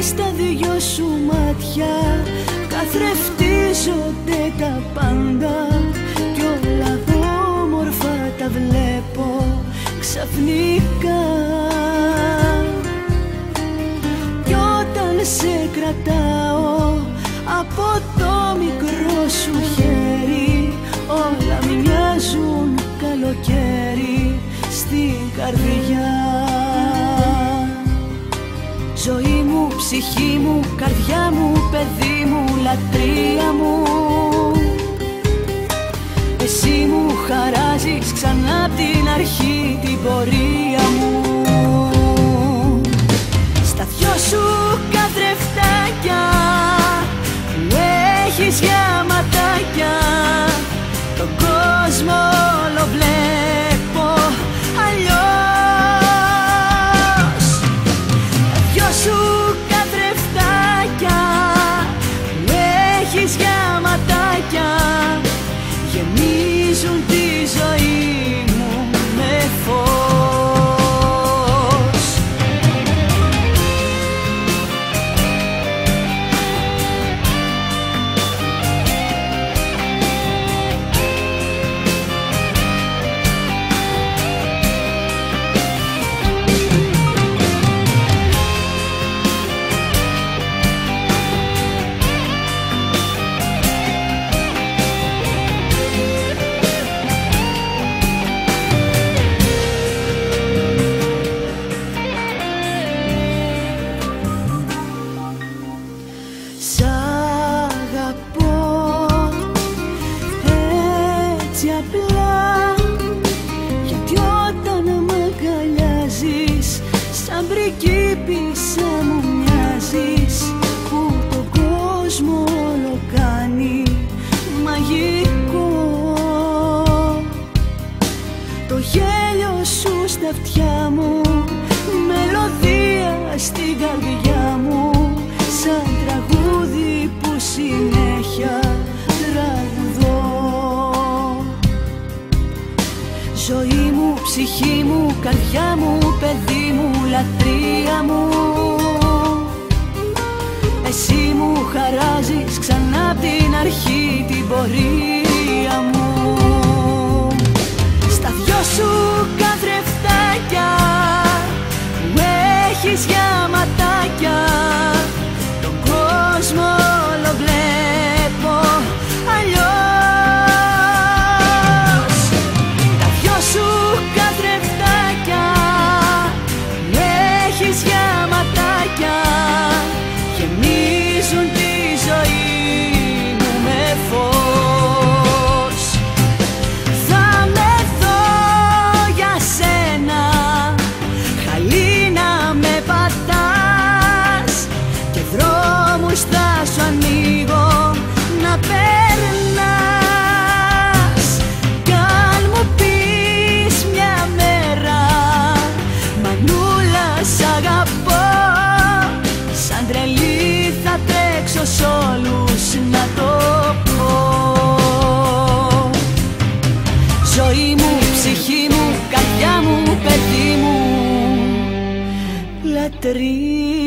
Στα δυο σου μάτια καθρεφτίζονται τα πάντα κι όλα όμορφα τα βλέπω ξαφνικά. Κι όταν σε κρατάω από το μικρό σου χέρι, όλα μοιάζουν καλοκαίρι στην καρδιά. Ζωή μου, ψυχή μου, καρδιά μου, παιδί μου, λατρεία μου, εσύ μου χαράζεις ξανά απ' την αρχή την πορεία μου. Στα δυο σου καθρεφτάκια που έχεις για ματάκια, τον κόσμο όλο βλέπω αλλιώς. Σου καθρεφτάκια που έχεις για ματάκια γεμίζουν τη ζωή μου με φως. Σ' αγαπώ έτσι απλά, γιατί όταν μ' αγκαλιάζεις σαν πριγκίπισσα μου μοιάζεις, που τον κόσμο όλο κάνει μαγικό. Το γέλιο σου στα αυτιά μου, μελωδία στην καρδιά μου, σαν τραγούδι που συνέχεια τραγουδώ. Ζωή μου, ψυχή μου, καρδιά μου, παιδί μου, λατρεία μου, εσύ μου χαράζεις ξανά απ' την αρχή την πορεία μου. Στα δυο σου καθρεφτάκια που έχεις για ματάκια, τον κόσμο όλο βλέπω αλλιώς. Τα δυο σου καθρεφτάκια που έχεις για ματάκια γεμίζουν τη ζωή μου με φως. Θα με δω για σένα, χαλί να με πατάς, και δρόμους θα σου ανοίγω να περνάς. Κι αν μου πεις μια μέρα, μανούλα σ' αγαπώ, σαν τρελή θα τρέξω σ' όλους να το πω. Ζωή μου, ψυχή μου, καρδιά μου, παιδί μου, λατρεία.